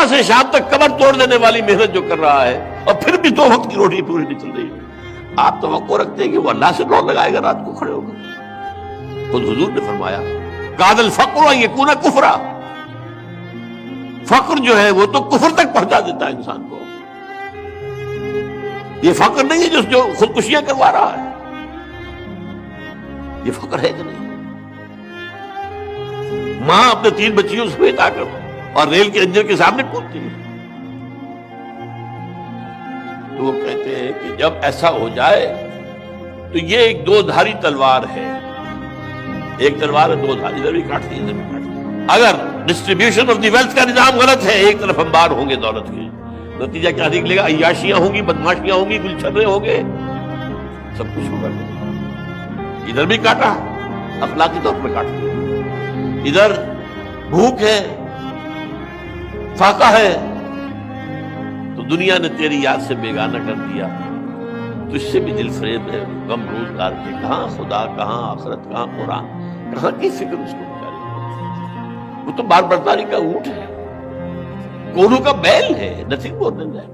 صبح سے شام تک کمر توڑ دینے والی محنت جو کر رہا ہے اور پھر بھی 2 وقت کی روٹی پوری نہیں چل رہی ہے، آپ توقع رکھتے ہیں کہ وہ اللہ سے دوڑ لگائے گا رات کو کھڑے ہو کر؟ خود حضور نے فرمایا کاد الفقر ان یکون کفرا، فقر جو ہے وہ تو کفر تک پہنچا دیتا ہے انسان کو۔ یہ فقر نہیں ہے جو خودکشیاں کروا رہا ہے، یہ فقر ہے کہ نہیں؟ ماں اپنے 3 بچیوں سمیت آ کر اور ریل کے انجن کے سامنے کودتی ہے، تو وہ کہتے ہیں کہ جب ایسا ہو جائے تو یہ ایک 2 دھاری تلوار ہے، ایک تلوار ہے 2 دھاری، ادھر بھی کاٹتی ہے ادھر بھی کاٹتی ہے۔ اگر ڈسٹریبیوشن آف دی ویلتھ کا نظام غلط ہے، ایک طرف انبار ہوں گے دولت کے، نتیجہ کیا نکلے گا؟ عیاشیاں ہوں گی، بدماشیاں ہوں گی، گلچھرے ہوں گے، سب کچھ ہوگا۔ ادھر بھی کاٹا، اخلاقی طور پر کاٹتی ہے، ادھر بھوک ہے، فاقہ ہے، تو دنیا نے تیری یاد سے بیگانہ کر دیا، تو اس سے بھی دل فریب ہے، غم روزگار کے، کہاں خدا، کہاں آخرت، کہاں قرآن، کہاں کی فکر اس کو بیچارے؟ وہ تو بار برداری کا اونٹ ہے، کونوں کا بیل ہے، nothing more than that۔